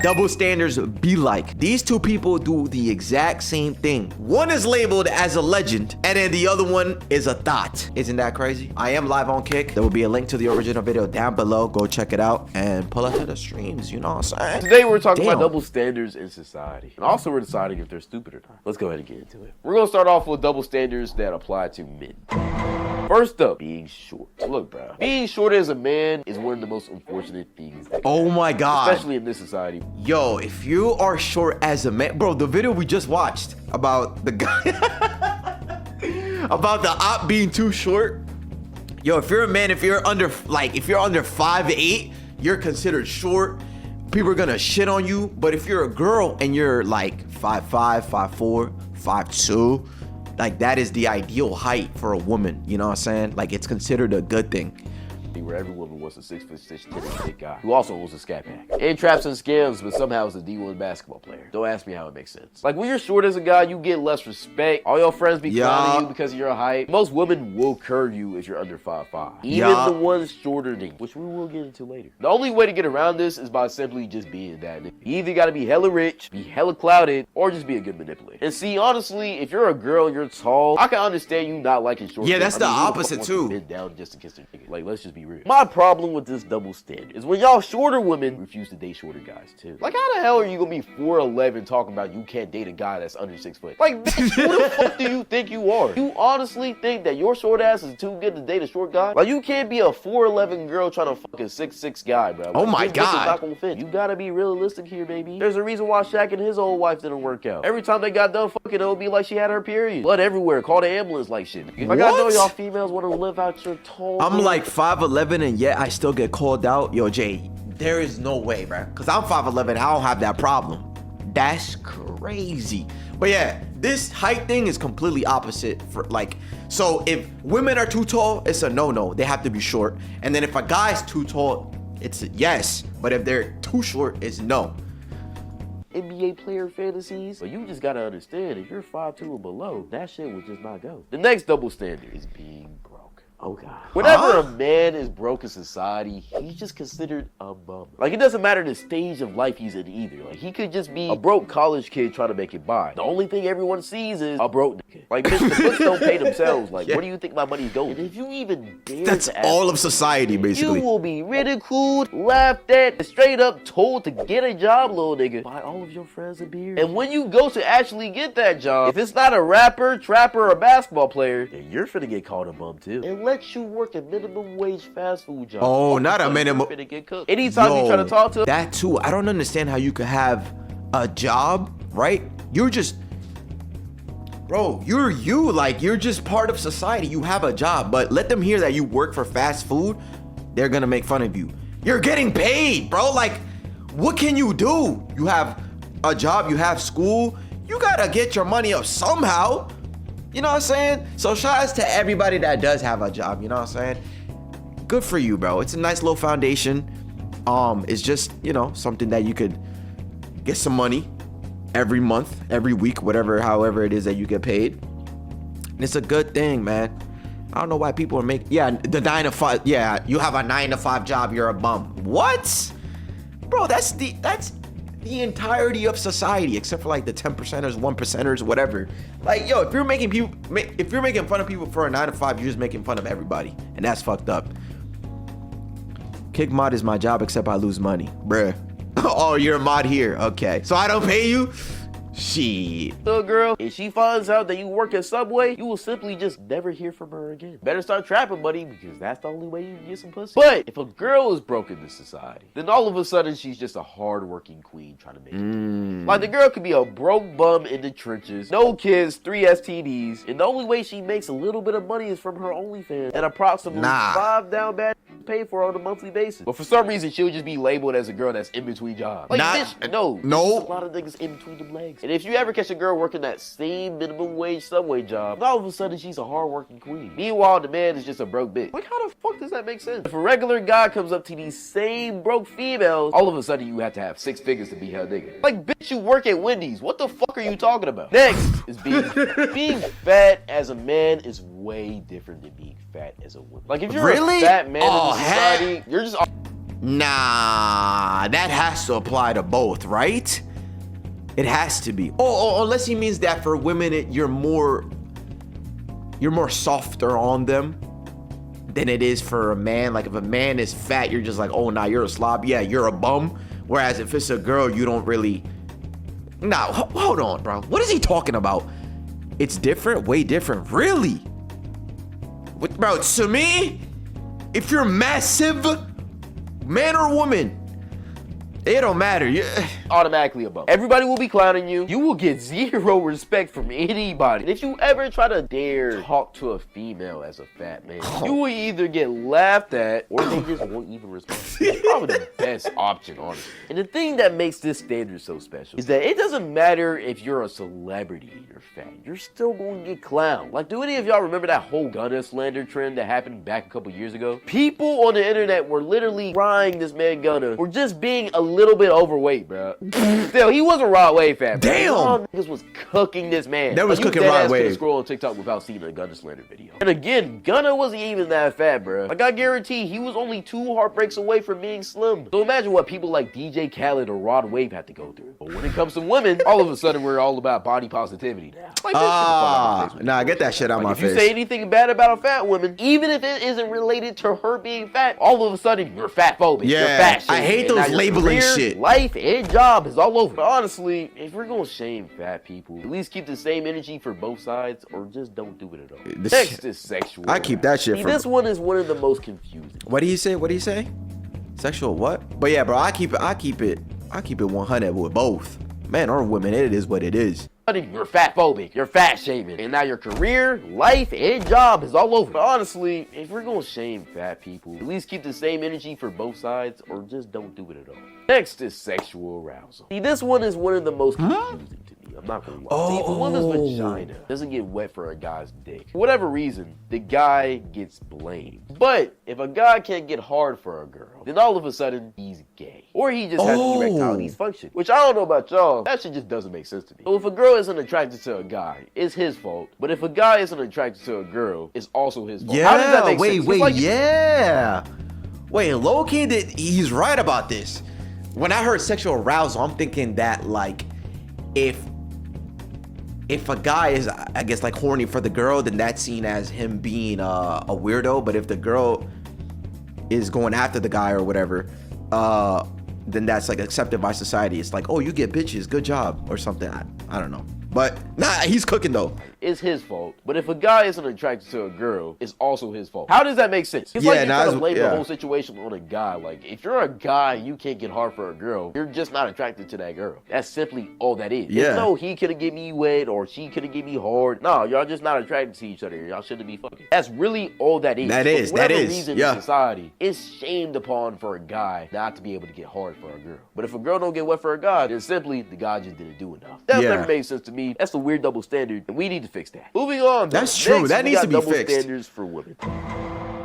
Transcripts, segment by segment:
double standards be like? These two people do the exact same thing. One is labeled as a legend, and then the other one is a thought. Isn't that crazy? I am live on Kick. There will be a link to the original video down below. Go check it out and pull up to the streams. You know what I'm saying? Today we're talking about double standards in society. And also we're deciding if they're stupid or not. Let's go ahead and get into it. We're gonna start off with double standards that apply to men. First up, being short. Look, bro, being short as a man is one of the most unfortunate things. Oh my God. Especially in this society. Yo, if you are short as a man, bro, the video we just watched about the guy, about the op being too short. Yo, if you're a man, if you're under 5'8", you're considered short. People are gonna shit on you. But if you're a girl and you're like 5'5", 5'4", 5'2", like that is the ideal height for a woman. You know what I'm saying? Like it's considered a good thing. Where every woman wants a 6'6", 10" big guy who also owns a scat pack. And traps and scams, but somehow is a D1 basketball player. Don't ask me how it makes sense. Like when you're short as a guy, you get less respect. All your friends be clowning you because of your height. Most women will curve you if you're under 5'5". Even the ones shorter than you, which we will get into later. The only way to get around this is by simply just being that nigga. You either gotta be hella rich, be hella clouded, or just be a good manipulator. And see, honestly, if you're a girl and you're tall, I can understand you not liking short. Yeah, that's the opposite too. Bend down just to kiss their nigga. Like, let's just be real. My problem with this double standard is when y'all shorter women refuse to date shorter guys too. Like, how the hell are you gonna be 4'11" talking about you can't date a guy that's under 6 foot? Like, bitch, who the fuck do you think you are? You honestly think that your short ass is too good to date a short guy? Like, you can't be a 4'11" girl trying to fuck a 6'6" guy, bro. Like, oh my this bitch God. is not gonna fit. You gotta be realistic here, baby. There's a reason why Shaq and his old wife didn't work out. Every time they got done fucking, it would be like she had her period. Blood everywhere. Call the ambulance like shit. Like, I know y'all females want to live out your tall. I'm like 5'11" and yet I still get called out. Yo, Jay, there is no way, bro. Cause I'm 5'11", I don't have that problem. That's crazy. But yeah, this height thing is completely opposite for like, so if women are too tall, it's a no-no. They have to be short. And then if a guy's too tall, it's a yes. But if they're too short, it's no. NBA player fantasies, but you just gotta understand, if you're 5'2" or below, that shit would just not go. The next double standard is being broke. Oh God. Whenever a man is broke in society, he's just considered a bum. Like, it doesn't matter the stage of life he's in either. Like, he could just be a broke college kid trying to make it by. The only thing everyone sees is a broke nigga. Like, bitch, the books don't pay themselves. Like, where do you think my money's going? And if you even dare That's to ask all of society, basically. You will be ridiculed, laughed at, straight up told to get a job, little nigga, by all of your friends and peers. And when you go to actually get that job, if it's not a rapper, trapper, or basketball player, then you're finna get called a bum too. And let you work a minimum wage fast food job. Oh, not a minimum. Get cooked. Anytime you try to talk to that too, I don't understand how you could have a job, right? You're just, bro, you're just part of society. You have a job, but let them hear that you work for fast food, they're gonna make fun of you. You're getting paid, bro. Like, what can you do? You have a job, you have school, you gotta get your money up somehow. You know what I'm saying? So shout outs to everybody that does have a job, you know what I'm saying? Good for you, bro. It's a nice little foundation. It's just, you know, something that you could get some money every month, every week, however it is that you get paid. And it's a good thing, man. I don't know why people are making, the 9 to 5, you have a 9 to 5 job, you're a bum. What? Bro, that's the entirety of society, except for like the 10%ers, 1%ers, whatever. Like, yo, if you're making fun of people for a 9 to 5, you're just making fun of everybody, and that's fucked up. Kick mod is my job, except I lose money, bruh. Oh, you're a mod here, okay? So I don't pay you? Shit. So girl, if she finds out that you work at Subway, you will simply just never hear from her again. Better start trapping, buddy, because that's the only way you can get some pussy. But if a girl is broke in this society, then all of a sudden she's just a hard-working queen trying to make it. Like, the girl could be a broke bum in the trenches, no kids, 3 STDs, and the only way she makes a little bit of money is from her OnlyFans, and approximately 5 down bad pay for on a monthly basis. But for some reason, she'll just be labeled as a girl that's in between jobs. Like, bitch, no. There's a lot of niggas in between them legs. And if you ever catch a girl working that same minimum wage Subway job, all of a sudden she's a hard-working queen. Meanwhile, the man is just a broke bitch. Like, how the fuck does that make sense? If a regular guy comes up to these same broke females, all of a sudden you have to have 6 figures to be her nigga. Like, bitch, you work at Wendy's. What the fuck are you talking about? Next is being fat as a man is way different than being fat as a woman. Like, if you're a fat man in society, you're just Nah, that has to apply to both, right? It has to be. Oh, unless he means that for women, you're more softer on them than it is for a man. Like if a man is fat, you're just like, oh, nah, you're a slob. Yeah, you're a bum. Whereas if it's a girl, you don't really. Nah, hold on, bro. What is he talking about? It's different, way different. Really? What, bro, to me, if you're massive, man or woman, it don't matter. Automatically above. Everybody will be clowning you. You will get zero respect from anybody. And if you ever try to dare talk to a female as a fat man, you will either get laughed at or they just won't even respond. It's probably the best option, honestly. And the thing that makes this standard so special is that it doesn't matter if you're a celebrity and you're fat. You're still going to get clowned. Like, do any of y'all remember that whole Gunna slander trend that happened back a couple years ago? People on the internet were literally crying this man Gunna for just being a little bit overweight, bro. Still, he wasn't raw wave fat. Damn! All niggas was cooking this man. That was like, cooking raw wave. You scroll on TikTok without seeing a Gunna slander video. And again, Gunna wasn't even that fat, bro. Like, I guarantee he was only 2 heartbreaks away from being slim. So imagine what people like DJ Khaled or Rod Wave had to go through. But when it comes to women, all of a sudden we're all about body positivity now. Like, nah, get that shit out my face. If you say anything bad about a fat woman, even if it isn't related to her being fat, all of a sudden you're fat phobic. Yeah, you're fat shaming. I hate those labeling shit. Life and job is all over. But honestly, if we're gonna shame fat people, at least keep the same energy for both sides, or just don't do it at all. Next is sexual. I keep that shit. See, this one is one of the most confusing. What do you say? What do you say? Sexual what? But yeah, bro, I keep it 100 with both, man or women. It is what it is. You're fat phobic, you're fat shaming, and now your career, life, and job is all over. But honestly, if we're gonna shame fat people, at least keep the same energy for both sides, or just don't do it at all. Next is sexual arousal. See, this one is one of the most confusing to me. I'm not gonna lie. See, if a woman's vagina doesn't get wet for a guy's dick, for whatever reason, the guy gets blamed. But if a guy can't get hard for a girl, then all of a sudden, he's gay. Or he just has erectile dysfunction. Which I don't know about y'all, that shit just doesn't make sense to me. So if a girl isn't attracted to a guy, it's his fault. But if a guy isn't attracted to a girl, it's also his fault. Yeah, how does that make sense? Wait, low-key, he's right about this. When I heard sexual arousal, I'm thinking that, like, if a guy is, I guess, like, horny for the girl, then that's seen as him being a weirdo. But if the girl is going after the guy or whatever, then that's, like, accepted by society. It's like, oh, you get bitches, good job, or something. I don't know. But, nah, he's cooking, though. It's his fault. But if a guy isn't attracted to a girl, it's also his fault. How does that make sense? It's like you're trying to blame the whole situation on a guy. Like, if you're a guy, you can't get hard for a girl, you're just not attracted to that girl. That's simply all that is. Yeah. It's no, he could've get me wet, or she could've get me hard. No, y'all just not attracted to each other. Y'all shouldn't be fucking. That's really all that is. For whatever reason in society, it's shamed upon for a guy not to be able to get hard for a girl. But if a girl don't get wet for a guy, then simply the guy just didn't do enough. That never made sense to me. That's a weird double standard, and we need to fix that. Moving on. That's true. That needs to be fixed. Double standards for women.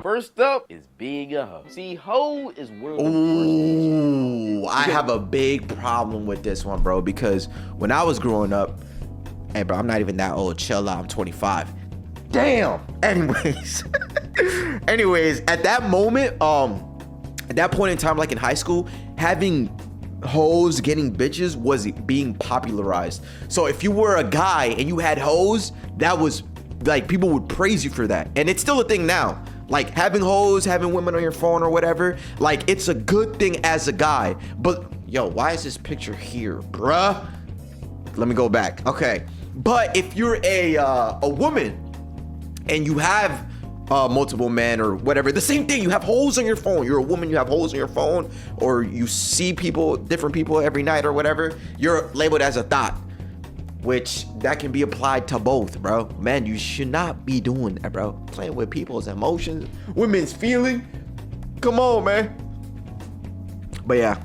First up is being a hoe. See, hoe is one of the Ooh, I have a big problem with this one, bro, because when I was growing up, hey, bro, I'm not even that old. Chill out. I'm 25. Damn. Anyways, at that moment, at that point in time, like in high school, having hoes getting bitches was being popularized. So if you were a guy and you had hoes, that was like, people would praise you for that. And it's still a thing now. Like, having hoes, having women on your phone or whatever, like, it's a good thing as a guy. But yo, why is this picture here, bruh? Let me go back. Okay. But if you're a woman and you have multiple men or whatever, the same thing, you have holes on your phone. You're a woman, you have holes on your phone, or you see people, different people every night or whatever, you're labeled as a thought, which that can be applied to both, bro. Man, you should not be doing that, bro. Playing with people's emotions, women's feeling. Come on, man. But yeah,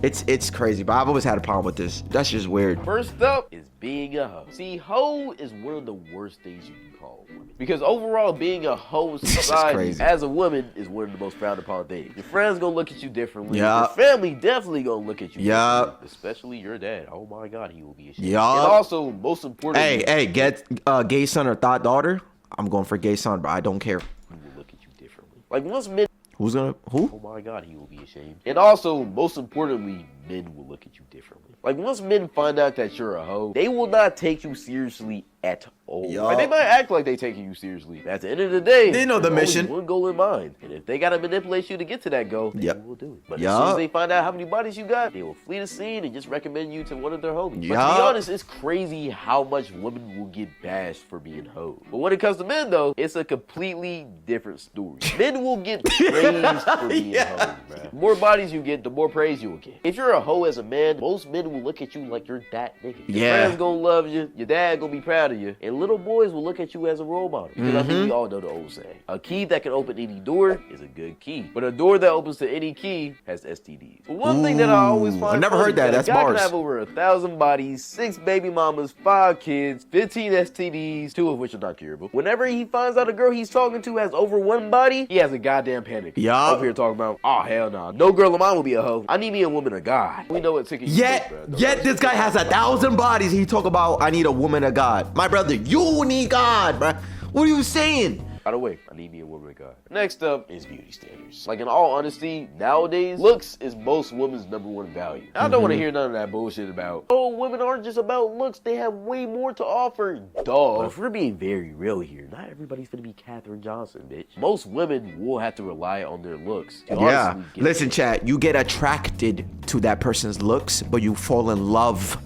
it's crazy, but I've always had a problem with this. That's just weird. First up is being a hoe. See, hoe is one of the worst things you can call a woman. Because overall, being a hoe in society as a woman is one of the most frowned upon things. Your friends gonna look at you differently. Your family definitely gonna look at you differently. Especially your dad. Oh my God, he will be ashamed. And also, most importantly, hey, get gay son or thought daughter. I'm going for gay son, but I don't care. He will look at you differently. Like, once men Who's gonna who? Oh my God, he will be ashamed. And also, most importantly, men will look at you differently. Like, once men find out that you're a hoe, they will not take you seriously at all. Yup. Like, they might act like they taking you seriously. But at the end of the day, They know the there's mission. only one goal in mind. And if they gotta manipulate you to get to that goal, then Yep. they will do it. But as Yup. soon as they find out how many bodies you got, they will flee the scene and just recommend you to one of their homies. But to Yup. be honest, it's crazy how much women will get bashed for being hoes. But when it comes to men, though, it's a completely different story. Men will get praised for being hoes, man. The more bodies you get, the more praise you will get. If you're a hoe as a man, most men will look at you like you're that nigga. Your Yeah. friends gonna love you, your dad gonna be proud of you, and little boys will look at you as a role model. Because I think we all know the old saying. A key that can open any door is a good key. But a door that opens to any key has STDs. But one thing that I always Ooh, find I never funny heard that. is That's a guy bars. can have over 1,000 bodies, 6 baby mamas, 5 kids, 15 STDs, 2 of which are not curable. Whenever he finds out a girl he's talking to has over 1 body, he has a goddamn panic. Yup. Over here talking about, oh hell no, no girl of mine will be a hoe. I need me a woman of God. We know what ticket you Yet, take, bro. Don't yet let this us- guy has 1,000 bodies. He talk about I need a woman of God. My brother, you need God, bruh. What are you saying? By the way, I need me a woman of God. Next up is beauty standards. Like, in all honesty, nowadays, looks is most women's #1 value. I don't want to hear none of that bullshit about, oh, women aren't just about looks, they have way more to offer. Duh. But if we're being very real here, not everybody's gonna be Katherine Johnson, bitch. Most women will have to rely on their looks to Yeah. honestly get Listen, it. chat. You get attracted to that person's looks, but you fall in love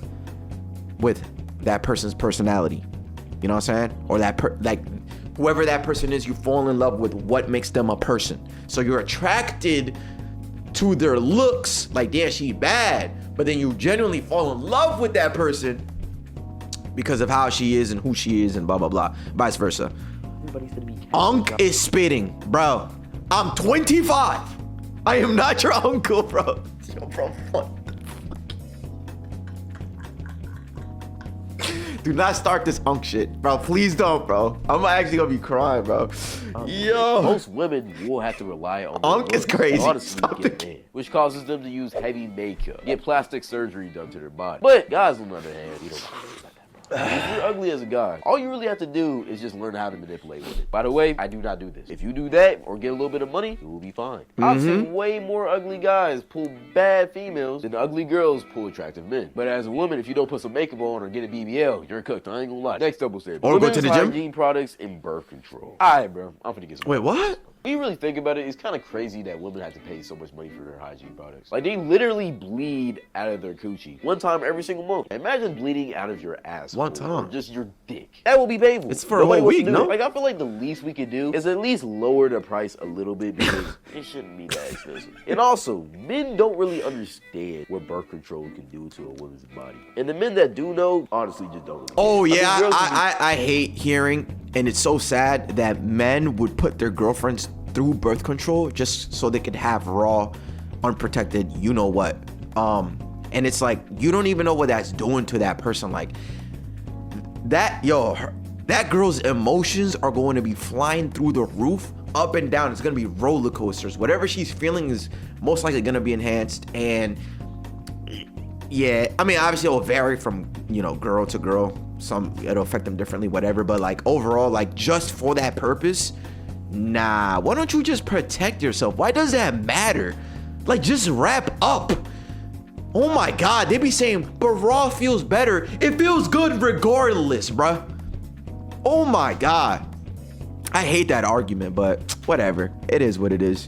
with that person's personality. You know what I'm saying? Or like whoever that person is, you fall in love with what makes them a person. So you're attracted to their looks, like, yeah, she bad, but then you genuinely fall in love with that person because of how she is and who she is and blah blah blah. Vice versa. Everybody's gonna be Katherine Unc Johnson. is spitting, bro. I'm 25. I am not your uncle, bro. Yo, bro, what the fuck? Do not start this Unc shit, bro. Please don't, bro. I'm actually gonna be crying, bro. Yo. Most women will have to rely on their Unc is looks to crazy. honestly Stop get the- in, which causes them to use heavy makeup, get plastic surgery done to their body. But guys, on the other hand, you don't have to worry about that. If you're ugly as a guy, all you really have to do is just learn how to manipulate with it. By the way, I do not do this. If you do that or get a little bit of money, you will be fine. I've seen way more ugly guys pull bad females than ugly girls pull attractive men. But as a woman, if you don't put some makeup on or get a BBL, you're cooked. I ain't gonna lie. Next double standard. Or go to the gym? Hygiene products and birth control. Alright, bro. I'm finna get some. Wait, what? When you really think about it, it's kind of crazy that women have to pay so much money for their hygiene products. Like, they literally bleed out of their coochie one time every single month. Imagine bleeding out of your ass. One time? Or just your dick. That will be painful. It's for a Nobody whole wants to week, do no? it. Like, I feel like the least we could do is at least lower the price a little bit because it shouldn't be that expensive. And also, men don't really understand what birth control can do to a woman's body. And the men that do know, honestly, just don't. Really Oh care. yeah, I mean, girls just be- I hate hearing, and it's so sad that men would put their girlfriends through birth control just so they could have raw, unprotected, you know what. And it's like, you don't even know what that's doing to that person. Like, that girl's emotions are going to be flying through the roof, up and down. It's going to be roller coasters. Whatever she's feeling is most likely going to be enhanced. And yeah, I mean, obviously it'll vary from, girl to girl. Some, it'll affect them differently, whatever. But like overall, like just for that purpose, nah, why don't you just protect yourself? Why does that matter? Like, just wrap up. Oh my God, they be saying, but raw feels better. It feels good regardless, bruh. Oh my God. I hate that argument, but whatever. It is what it is.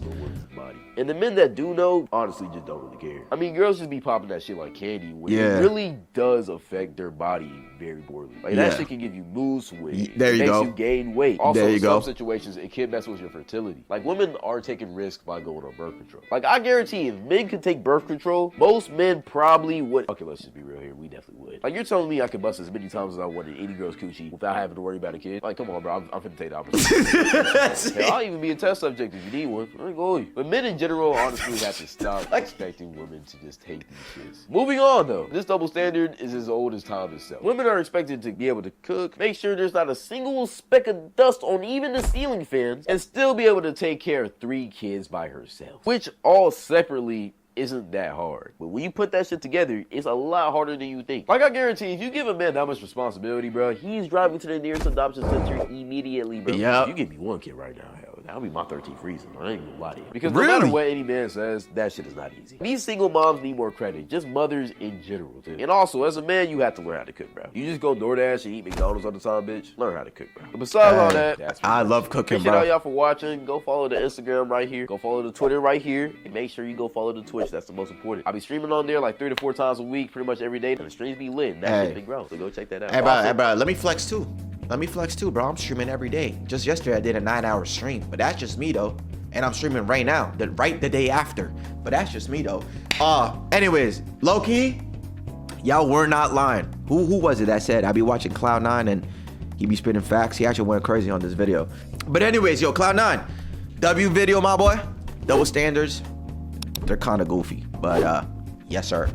body. And the men that do know, honestly, just don't really care. I mean, girls just be popping that shit like candy when Yeah. it really does affect their body very poorly. Like, Yeah. that shit can give you mood swings. There you It makes go. you gain weight. Also, There you in go. some situations, it can mess with your fertility. Like, women are taking risks by going on birth control. Like, I guarantee if men could take birth control, most men probably would. Okay, let's just be real here. We definitely would. Like, you're telling me I could bust as many times as I wanted any girl's coochie without having to worry about a kid? Like, come on, bro. I'm finna take the opportunity. Hell, I'll even be a test subject if you need one. I ain't going. But men in general, honestly, have to stop expecting women to just take these shits. Moving on, though. This double standard is as old as time itself. Women are expected to be able to cook, make sure there's not a single speck of dust on even the ceiling fans, and still be able to take care of 3 kids by herself. Which all separately isn't that hard. But when you put that shit together, it's a lot harder than you think. Like, I guarantee, if you give a man that much responsibility, bro, he's driving to the nearest adoption center immediately, bro. Yep. You give me 1 kid right now, hell, That'll be my 13th reason. I ain't gonna lie to you. Because no Really? matter what any man says, that shit is not easy. These single moms need more credit. Just mothers in general, too. And also, as a man, you have to learn how to cook, bro. You just go DoorDash and eat McDonald's all the time, bitch. Learn how to cook, bro. But besides all that, that's I love cooking, appreciate bro. all y'all for watching. Go follow the Instagram right here. Go follow the Twitter right here. And make sure you go follow the Twitch. That's the most important. I'll be streaming on there like 3 to 4 times a week, pretty much every day. And the streams be lit. And that shit been growing. So go check that out. Hey, bro, let me flex too. Let me flex too, bro. I'm streaming every day. Just yesterday, I did a 9-hour stream. But that's just me, though. And I'm streaming right now. The day after. But that's just me, though. Anyways, low-key, y'all were not lying. Who was it that said I be watching Cloud9 and he be spitting facts? He actually went crazy on this video. But anyways, yo, Cloud9. W video, my boy. Double standards. They're kind of goofy. But, yes, sir.